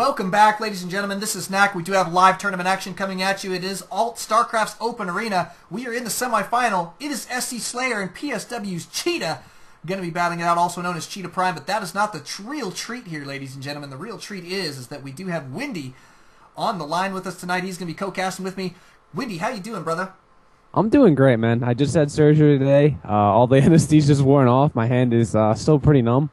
Welcome back, ladies and gentlemen. This is Knack. We do have live tournament action coming at you. It is ALT-Stracraft's Open Arena. We are in the semifinal. It is sCSlayer and PSW's Chita going to be battling it out, also known as Chita Prime. But that is not the real treat here, ladies and gentlemen. The real treat is that we do have Windy on the line with us tonight. He's going to be co-casting with me. Windy, how you doing, brother? I'm doing great, man. I just had surgery today. All the anesthesia's worn off. My hand is still pretty numb.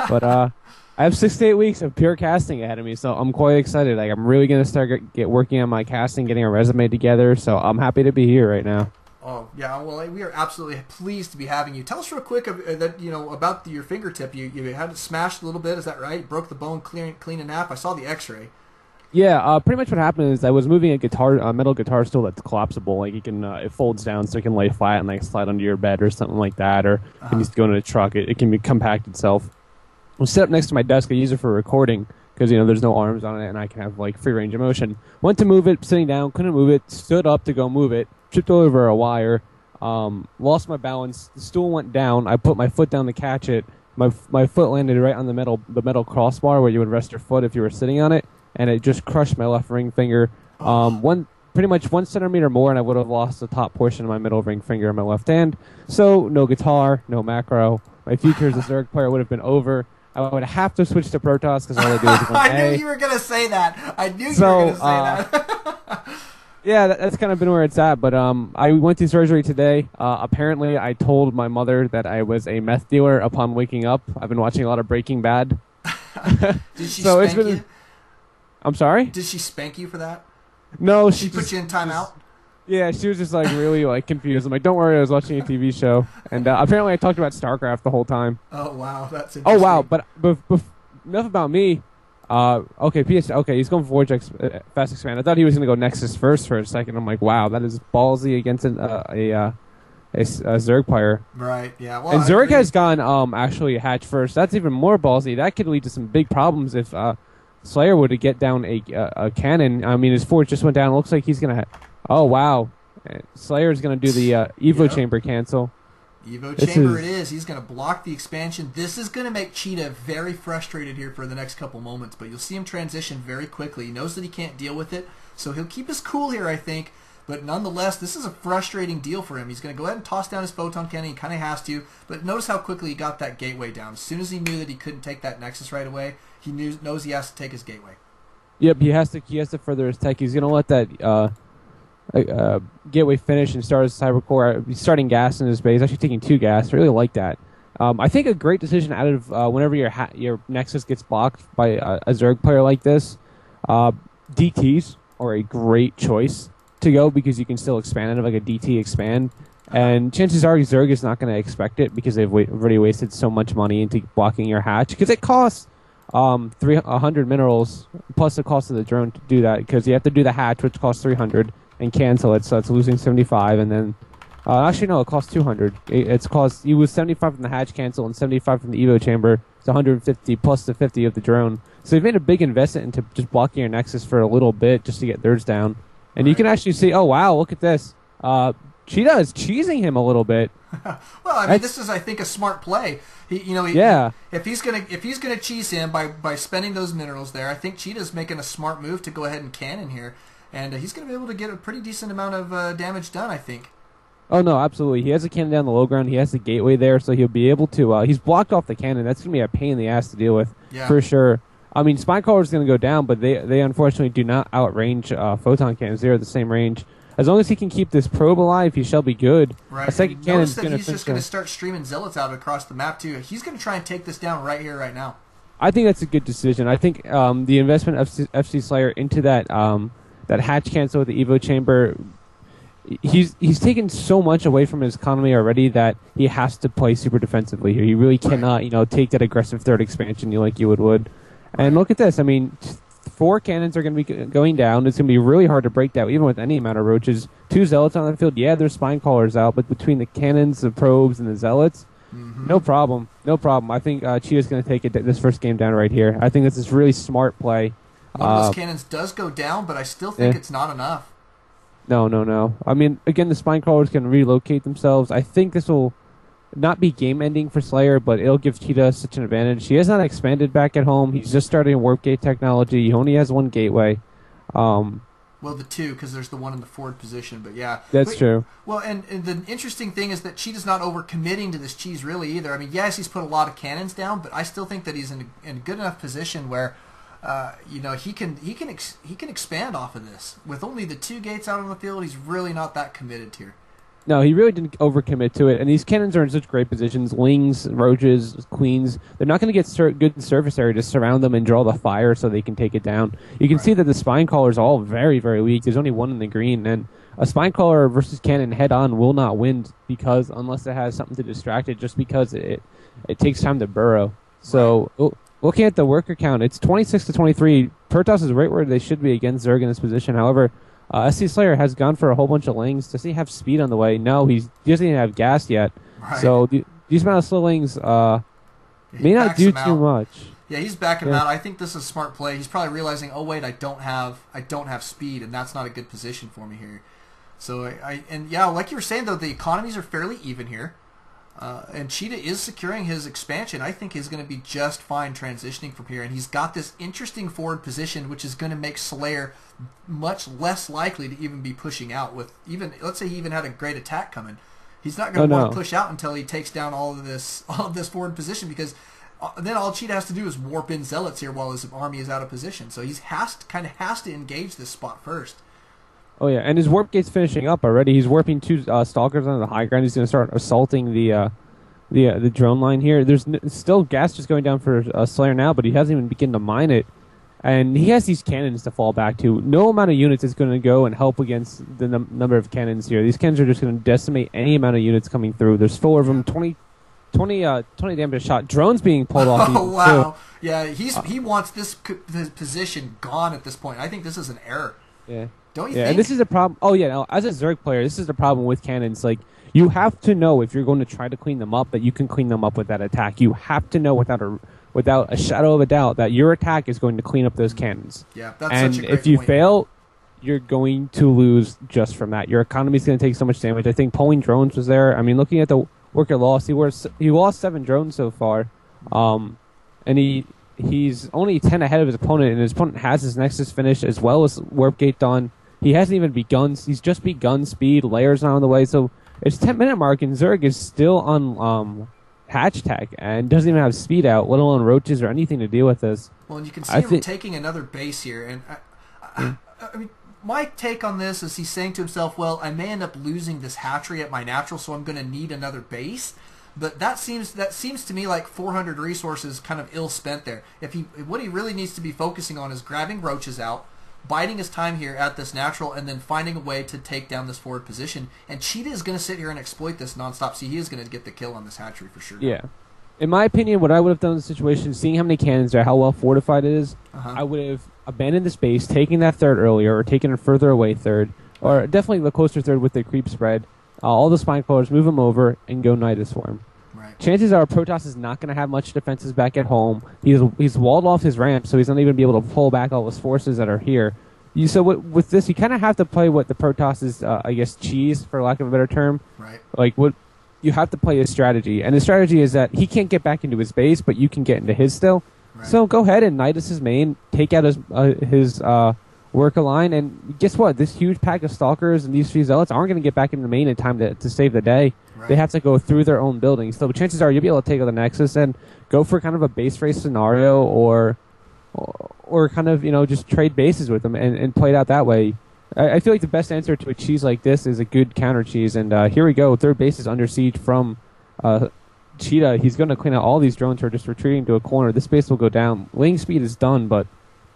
But I have 6 to 8 weeks of pure casting ahead of me, so I'm quite excited. Like, I'm really going to start get working on my casting, getting a resume together, so I'm happy to be here right now. Oh, yeah, well, we are absolutely pleased to be having you. Tell us real quick about your fingertip. You had it smashed a little bit, is that right? Broke the bone cleaning up. I saw the x-ray. Yeah, pretty much what happened is I was moving a metal guitar stool that's collapsible. Like, you can, it folds down so it can lay flat and like slide under your bed or something like that, or it needs to go in a truck. It can compact itself. I was set up next to my desk. I use it for recording because, there's no arms on it and I can have, like, free range of motion. Went to move it, sitting down, couldn't move it, stood up to go move it, tripped over a wire, lost my balance, the stool went down, I put my foot down to catch it, my foot landed right on the metal crossbar where you would rest your foot if you were sitting on it, and it just crushed my left ring finger. Pretty much 1 centimeter more and I would have lost the top portion of my middle ring finger in my left hand. So, no guitar, no macro. My future as a Zerg player would have been over. I would have to switch to Protoss because all I do is 1A. I knew you were going to say that. I knew you were going to say that. Yeah, that's kind of been where it's at. But I went through surgery today. Apparently, I told my mother that I was a meth dealer upon waking up. I've been watching a lot of Breaking Bad. Did she spank you? I'm sorry? Did she spank you for that? No, she put you in timeout? Yeah, she was just like really like confused. I'm like, don't worry, I was watching a TV show, and apparently I talked about StarCraft the whole time. Oh wow, that's interesting. Oh wow, but enough about me. Okay, he's going for Vortex Fast Expand. I thought he was going to go Nexus first for a second. I'm like, wow, that is ballsy against a Zerg player. Right. Yeah. Well, and Zerg has gone actually hatch first. That's even more ballsy. That could lead to some big problems if Slayer were to get down a cannon. I mean, his forge just went down. It looks like he's going to. Oh, wow. Slayer's going to do the Evo Chamber cancel. Evo Chamber it is. He's going to block the expansion. This is going to make Chita very frustrated here for the next couple moments, but you'll see him transition very quickly. He knows that he can't deal with it, so he'll keep his cool here, I think, but nonetheless, this is a frustrating deal for him. He's going to go ahead and toss down his photon cannon. He kind of has to, but notice how quickly he got that gateway down. As soon as he knew that he couldn't take that Nexus right away, he knows he has to take his gateway. Yep, he has to further his tech. He's going to let that gateway finish and start his cybercore. He's starting gas in his base. He's actually taking 2 gas. I really like that. I think a great decision out of whenever your Nexus gets blocked by a Zerg player like this, DTs are a great choice to go because you can still expand it like a DT expand. And chances are Zerg is not going to expect it because they've already wasted so much money into blocking your hatch because it costs 100 minerals plus the cost of the drone to do that because you have to do the hatch, which costs 300. And cancel it, so it's losing 75, and then actually no, it costs 200. You lose 75 from the hatch cancel and 75 from the Evo chamber. It's 150 plus the 50 of the drone. So they've made a big investment into just blocking your Nexus for a little bit just to get theirs down. And you can actually see, oh wow, look at this. Cheetah is cheesing him a little bit. Well, I mean, this is, I think, a smart play. If he's gonna cheese him by spending those minerals there, I think Cheetah's making a smart move to go ahead and cannon here. And he's going to be able to get a pretty decent amount of damage done, I think. Oh, no, absolutely. He has a cannon down the low ground. He has the gateway there, so he'll be able to... he's blocked off the cannon. That's going to be a pain in the ass to deal with, for sure. I mean, Spine is going to go down, but they unfortunately do not outrange Photon cannons. They're at the same range. As long as he can keep this probe alive, he shall be good. Right. A second cannon's going to he's just going to start streaming Zealots out across the map, too. He's going to try and take this down right here, right now. I think that's a good decision. I think the investment of sCSlayer into that hatch cancel with the Evo chamber, he's taken so much away from his economy already that he has to play super defensively here. He really cannot, take that aggressive third expansion like you would. And look at this. I mean, 4 cannons are going to be going down. It's going to be really hard to break that, even with any amount of roaches. 2 Zealots on the field. Yeah, there's spine callers out, but between the cannons, the probes, and the Zealots, no problem. No problem. I think Cheetah's going to take this first game down right here. I think this is really smart play. One of those cannons does go down, but I still think it's not enough. No. I mean, again, the spine crawlers can relocate themselves. I think this will not be game-ending for Slayer, but it'll give Chita such an advantage. He has not expanded back at home. He's just starting warp gate technology. He only has one gateway. Well, the two, because there's the one in the forward position, but yeah. That's true. Well, and the interesting thing is that Cheetah's not overcommitting to this cheese really either. I mean, yes, he's put a lot of cannons down, but I still think that he's in a good enough position where, he can expand off of this. With only the 2 gates out on the field, he's really not that committed here. No, he really didn't overcommit to it, and these cannons are in such great positions. Lings, roaches, queens, they're not going to get good surface area to surround them and draw the fire so they can take it down. You can see that the spine crawlers are all very, very weak. There's only one in the green, and a spine crawler versus cannon head-on will not win because unless it has something to distract it, just because it takes time to burrow. So, looking at the worker count, it's 26 to 23. Protoss is right where they should be against Zerg in this position. However, sCSlayer has gone for a whole bunch of lings. Does he have speed on the way? No, he doesn't even have gas yet. Right. So these amount of slillings may not do too much. Yeah, he's backing him out. I think this is a smart play. He's probably realizing, oh wait, I don't have speed, and that's not a good position for me here. So like you were saying though, the economies are fairly even here. And Chita is securing his expansion. I think he's going to be just fine transitioning from here. And he's got this interesting forward position, which is going to make Slayer much less likely to even be pushing out. With even, let's say he even had a great attack coming, he's not going to want to push out until he takes down all of this forward position, because then all Chita has to do is warp in zealots here while his army is out of position. So he has to engage this spot first. Oh yeah, and his warp gate's finishing up already. He's warping 2 stalkers on the high ground. He's going to start assaulting the drone line here. There's still gas just going down for Slayer now, but he hasn't even begun to mine it. And he has these cannons to fall back to. No amount of units is going to go and help against the number of cannons here. These cannons are just going to decimate any amount of units coming through. There's 4 of them, 20 damage a shot. Drones being pulled off. Oh wow! Yeah, he wants this position gone at this point. I think this is an error. Yeah. Don't you think? And this is a problem. Oh, yeah, no, as a Zerg player, this is the problem with cannons. Like, you have to know if you're going to try to clean them up that you can clean them up with that attack. You have to know without a shadow of a doubt that your attack is going to clean up those cannons. Yeah, that's and such a great if you point. fail, you're going to lose just from that. Your economy is going to take so much damage. I think pulling drones was there. I mean, looking at the worker loss, he lost 7 drones so far, and he's only 10 ahead of his opponent, and his opponent has his Nexus finished as well as warp gate done. He hasn't even begun. He's just begun speed. Layers not on the way. So it's 10-minute mark, and Zerg is still on hatch tech and doesn't even have speed out, let alone roaches or anything to deal with this. Well, and you can see him taking another base here. And I mean, my take on this is he's saying to himself, well, I may end up losing this hatchery at my natural, so I'm going to need another base. But that seems to me like 400 resources kind of ill spent there. What he really needs to be focusing on is grabbing roaches out, biding his time here at this natural, and then finding a way to take down this forward position. And Chita is going to sit here and exploit this nonstop. See, he is going to get the kill on this hatchery for sure. Yeah. In my opinion, what I would have done in the situation, seeing how many cannons there, how well fortified it is, I would have abandoned the space, taken that third earlier, or taken a further away third, or definitely the closer third with the creep spread. All the spine crawlers, move him over, and go Nidus for him. Right. Chances are Protoss is not going to have much defenses back at home. He's walled off his ramp, so he's not even be able to pull back all his forces that are here. So with this, you kind of have to play what the Protoss is, I guess, cheese, for lack of a better term. Right. Like, what you have to play his strategy. And his strategy is that he can't get back into his base, but you can get into his still. Right. So go ahead and Nidus his main, take out his worker line, and guess what? This huge pack of Stalkers and these few Zealots aren't going to get back into the main in time to save the day. Right. They have to go through their own buildings. So chances are you'll be able to take out the Nexus and go for kind of a base race scenario, or kind of, just trade bases with them and play it out that way. I feel like the best answer to a cheese like this is a good counter cheese, and here we go. Third base is under siege from Chita. He's going to clean out all these drones who are just retreating to a corner. This base will go down. Ling speed is done, but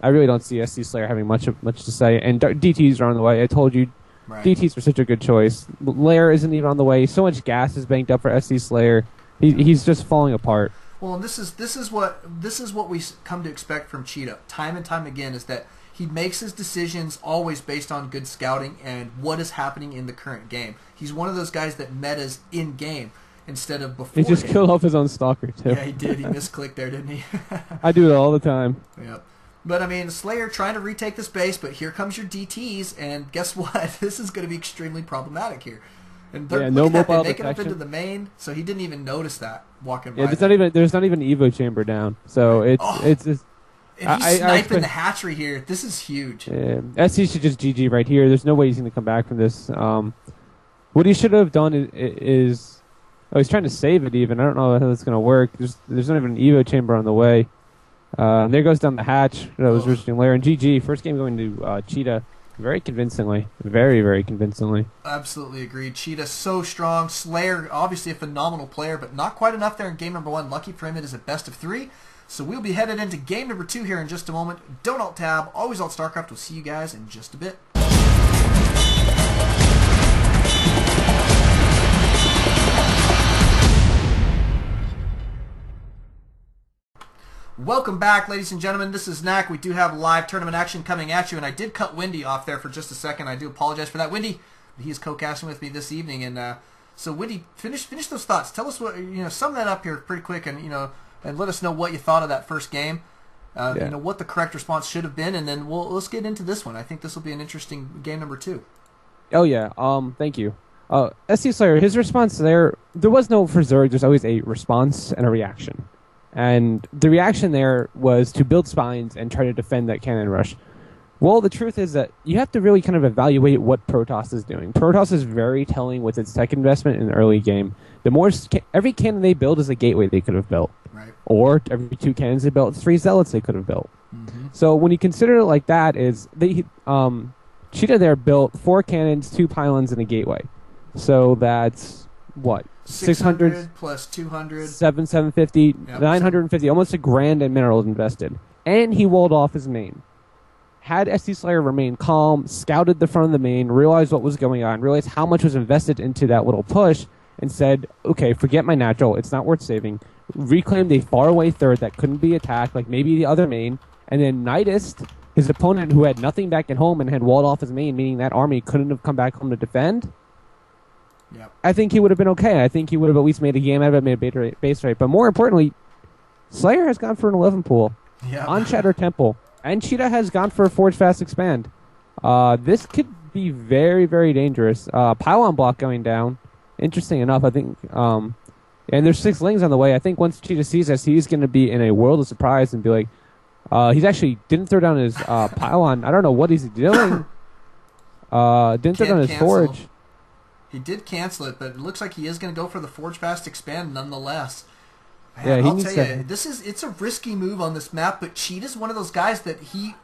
I really don't see sCSlayer having much to say. And DTs are on the way. I told you, right. DTs are such a good choice. Lair isn't even on the way. So much gas is banked up for sCSlayer. He's just falling apart. Well, and this is what we come to expect from Chita time and time again, is that he makes his decisions always based on good scouting and what is happening in the current game. He's one of those guys that metas in game instead of before. He just killed off his own Stalker too. Yeah, he did. He misclicked there, didn't he? I do it all the time. Yep. But I mean, Slayer trying to retake this base, but here comes your DTs, and guess what? This is going to be extremely problematic here. And Yeah, look no at that, they mobile make it up detection. into the main, so he didn't even notice that walking by. Yeah, there's not even an Evo chamber down. So it's just, and he's sniping expect, the hatchery here. This is huge. SC should just GG right here. There's no way he's going to come back from this. What he should have done is he's trying to save it even. I don't know how that's going to work. There's not even an Evo chamber on the way. There goes down the hatch. That was Roosting Lair. And GG, first game going to Chita. Very convincingly. Very, very convincingly. Absolutely agreed. Chita so strong. Slayer, obviously a phenomenal player, but not quite enough there in game number 1. Lucky for him, it is a best of 3. So we'll be headed into game number 2 here in just a moment. Don't alt-tab. Always alt-Starcraft. We'll see you guys in just a bit. Welcome back, ladies and gentlemen. This is Knack. We do have live tournament action coming at you, and I did cut Wendy off there for just a second. I do apologize for that. Wendy, he is co-casting with me this evening, and so Wendy, finish those thoughts. Tell us what sum that up here pretty quick, and and let us know what you thought of that first game. What the correct response should have been, and then let's get into this one. I think this will be an interesting game number 2. Oh yeah. Thank you. sCSlayer, his response there was no for Zerg. There's always a response and a reaction. And the reaction there was to build spines and try to defend that cannon rush. Well, the truth is that you have to really kind of evaluate what Protoss is doing. Protoss is very telling with its tech investment in the early game. Every cannon they build is a gateway they could have built. Right. Or every 2 cannons they built, 3 zealots they could have built. Mm-hmm. So when you consider it like that, Chita there built 4 cannons, 2 pylons, and a gateway. So that's what? 600 plus 200. 750, Yep. 950, almost $1,000 in minerals invested. And he walled off his main. Had sCSlayer remained calm, scouted the front of the main, realized what was going on, realized how much was invested into that little push, and said, okay, forget my natural, it's not worth saving. Reclaimed a faraway third that couldn't be attacked, like maybe the other main, and then Nidist, his opponent who had nothing back at home and had walled off his main, meaning that army couldn't have come back home to defend. Yep. I think he would have been okay. I think he would have at least made a game out of it, made a base rate. But more importantly, Slayer has gone for an 11 pool on Shatter Temple. And Chita has gone for a Forge Fast Expand. This could be very, very dangerous. Pylon block going down. Interesting enough, I think. And there's 6 lings on the way. I think once Chita sees this, he's going to be in a world of surprise and be like, he's actually didn't throw down his pylon. I don't know what he's doing. Didn't throw down his Forge. He did cancel it, but it looks like he is going to go for the Forge Fast Expand nonetheless. Man, yeah, I'll tell you, it's a risky move on this map, but Cheetah's one of those guys that he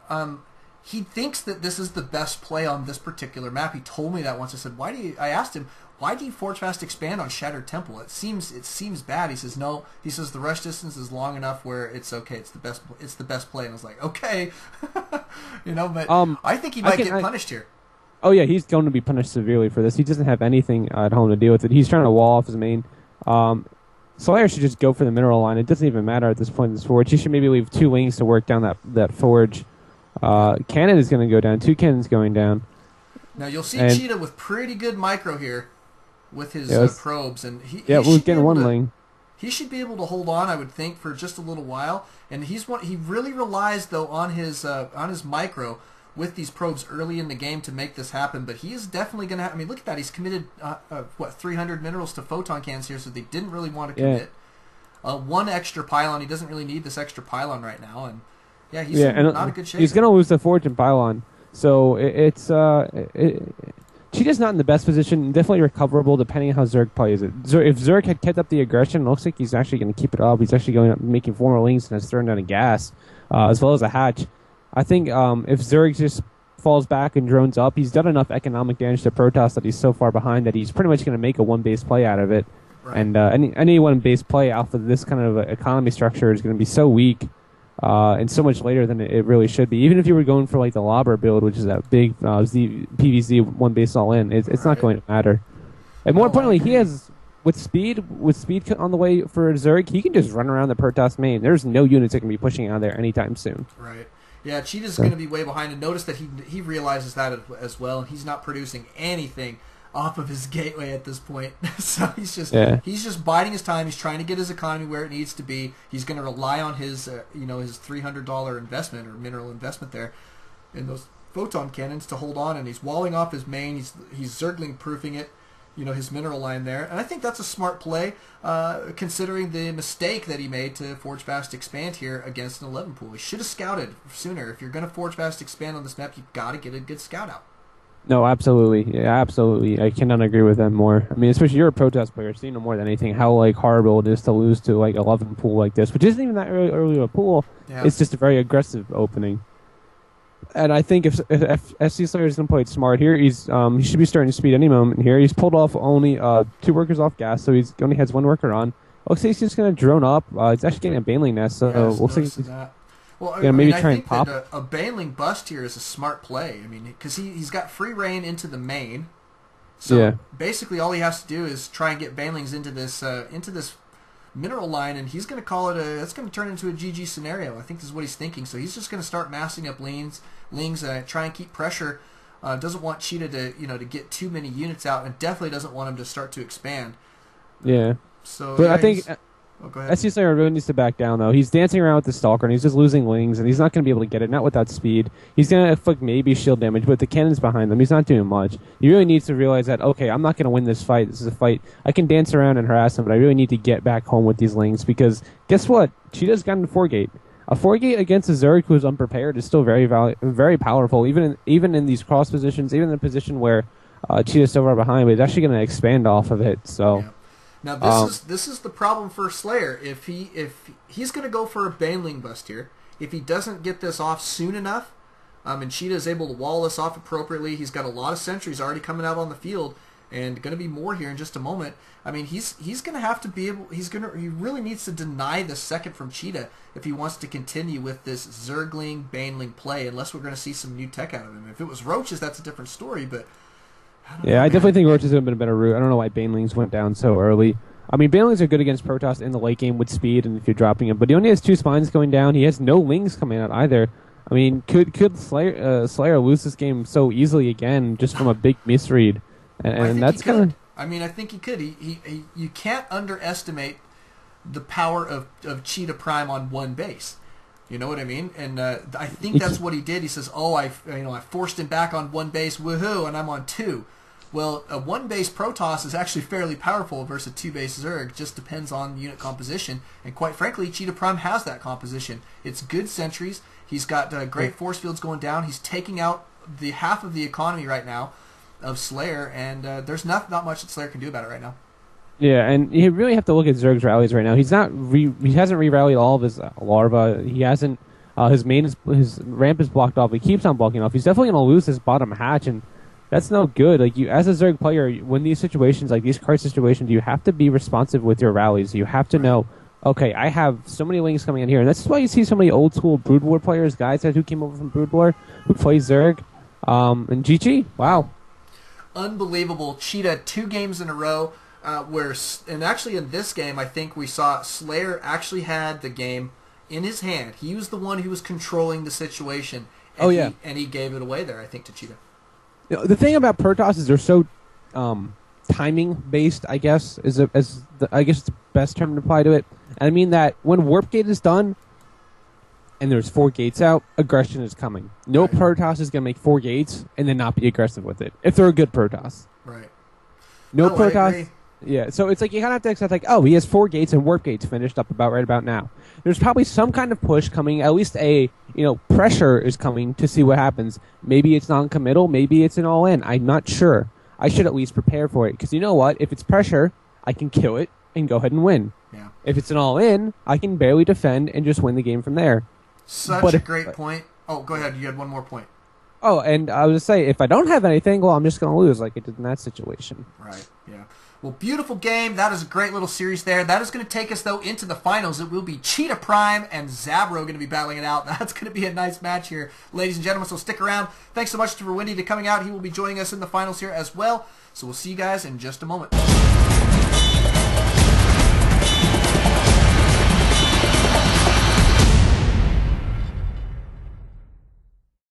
thinks that this is the best play on this particular map. He told me that once. I said, I asked him, why do you Forge Fast Expand on Shattered Temple? It seems bad. He says no. He says the rush distance is long enough where it's okay. It's the best play. And I was like, okay, but I think he might get punished here. Oh yeah, he's going to be punished severely for this. He doesn't have anything at home to deal with it. He's trying to wall off his main. Slayer should just go for the mineral line. It doesn't even matter at this point in this forge. He should maybe leave 2 wings to work down that forge. Cannon is going to go down. 2 cannons going down. Now you'll see Chita with pretty good micro here with his probes, and we're getting 1 ling. He should be able to hold on, I would think, for just a little while. And he really relies though on his micro with these probes early in the game to make this happen, but he is definitely going to I mean, look at that. He's committed, 300 minerals to photon cans here, so they didn't really want to commit. 1 extra pylon. He doesn't really need this extra pylon right now, and he's in not a good shape. He's going to lose the forge and pylon, so Cheetah's not in the best position, definitely recoverable depending on how Zerg plays it. If Zerg had kept up the aggression, it looks like he's actually going to keep it up. He's actually going up making 4 more links and has thrown down a gas, as well as a hatch. I think if Zerg just falls back and drones up, he's done enough economic damage to Protoss that he's so far behind that he's pretty much going to make a 1-base play out of it. Right. And any 1-base play off of this kind of economy structure is going to be so weak and so much later than it really should be. Even if you were going for like the Lobber build, which is that big PvZ 1-base all-in, it's not going to matter. And more importantly, he has... With speed on the way for Zerg, he can just run around the Protoss main. There's no units that can be pushing out there anytime soon. Right. Yeah, Cheetah's going to be way behind, and notice that he realizes that as well, and he's not producing anything off of his gateway at this point. So he's just biding his time. He's trying to get his economy where it needs to be. He's going to rely on his his $300 investment or mineral investment there in those photon cannons to hold on, and he's walling off his main. He's Zergling proofing it. his mineral line there. And I think that's a smart play, considering the mistake that he made to Forge Fast Expand here against an 11 pool. He should have scouted sooner. If you're going to Forge Fast Expand on this map, you've got to get a good scout out. No, absolutely. Yeah, absolutely. I cannot agree with that more. I mean, especially you're a Protoss player, so you know more than anything how horrible it is to lose to 11 pool like this, which isn't even that early of a pool. Yeah. It's just a very aggressive opening. And I think if sCSlayer is going to play it smart here, he should be starting to speed any moment here. He's pulled off only 2 workers off gas, so he only has 1 worker on. Looks like he's just going to drone up. He's actually getting a Baneling nest, so we'll see. Well, maybe try and pop. That a Baneling bust here is a smart play. I mean, because he's got free reign into the main. So basically, all he has to do is try and get Banelings into this mineral line, and he's going to call it that's going to turn into a GG scenario. I think this is what he's thinking. So he's just going to start massing up lings, try and keep pressure. Doesn't want Chita to get too many units out, and definitely doesn't want him to start to expand. Yeah. So, but I think. Go ahead. sCSlayer really needs to back down, though. He's dancing around with the Stalker, and he's just losing lings, and he's not going to be able to get it, not without speed. He's going to inflict maybe shield damage, but the cannon's behind him. He's not doing much. He really needs to realize that, okay, I'm not going to win this fight. This is a fight. I can dance around and harass him, but I really need to get back home with these lings, because guess what? Cheetah's gotten a 4-gate. A 4-gate against a Zerg who's unprepared is still very powerful, even in these cross positions, even in a position where Cheetah's so far behind, but he's actually going to expand off of it, so... Yeah. Now this is the problem for Slayer. If he's going to go for a Baneling bust here, if he doesn't get this off soon enough, and Chita is able to wall this off appropriately, he's got a lot of sentries already coming out on the field, and going to be more here in just a moment. I mean, he's going to have to be able. He really needs to deny the second from Chita if he wants to continue with this Zergling Baneling play, unless we're going to see some new tech out of him. If it was Roaches, that's a different story, but. I definitely think Roaches would have been a better route. I don't know why Banelings went down so early. I mean, Banelings are good against Protoss in the late game with speed and if you're dropping him, but he only has 2 spines going down. He has no lings coming out either. I mean, could Slayer lose this game so easily again just from a big misread? And that's kind of. I mean, I think he could. You can't underestimate the power of Chita Prime on one base. You know what I mean? And I think that's what he did. He says, "Oh, I forced him back on one base, woohoo, and I'm on 2." Well, a 1-base Protoss is actually fairly powerful versus a 2-base Zerg. Just depends on unit composition. And quite frankly, Chita Prime has that composition. It's good sentries. He's got great force fields going down. He's taking out the half of the economy right now of Slayer, and there's not much that Slayer can do about it right now. Yeah, and you really have to look at Zerg's rallies right now. He hasn't re-rallied all of his larva. He hasn't. His ramp is blocked off. He keeps on blocking off. He's definitely going to lose his bottom hatch, and that's no good. Like as a Zerg player, when these situations, like these card situations, you have to be responsive with your rallies. You have to know, okay, I have so many lings coming in here, and that's why you see so many old school Brood War players, guys who came over from Brood War, who play Zerg, and GG. Wow, unbelievable. Chita 2 games in a row. And actually in this game, I think we saw Slayer actually had the game in his hand. He was the one who was controlling the situation. And he gave it away there, I think, to Chita. The thing about Protoss is they're so timing based. I guess it's the best term to apply to it. And I mean that when Warp Gate is done, and there's 4 gates out, aggression is coming. No Protoss is going to make 4 gates and then not be aggressive with it if they're a good Protoss. Right. No Protoss. Yeah, so it's like you kind of have to accept, like, oh, he has 4 gates and warp gates finished up right about now. There's probably some kind of push coming, at least pressure is coming to see what happens. Maybe it's non-committal, maybe it's an all-in. I'm not sure. I should at least prepare for it, because you know what? If it's pressure, I can kill it and go ahead and win. Yeah. If it's an all-in, I can barely defend and just win the game from there. Such a great point. Oh, go ahead. You had one more point. Oh, and I was going to say, if I don't have anything, well, I'm just going to lose like I did in that situation. Right, yeah. Well, beautiful game. That is a great little series there. That is going to take us, though, into the finals. It will be Chita Prime and Zabro going to be battling it out. That's going to be a nice match here, ladies and gentlemen, so stick around. Thanks so much to Wendy for coming out. He will be joining us in the finals here as well. So we'll see you guys in just a moment.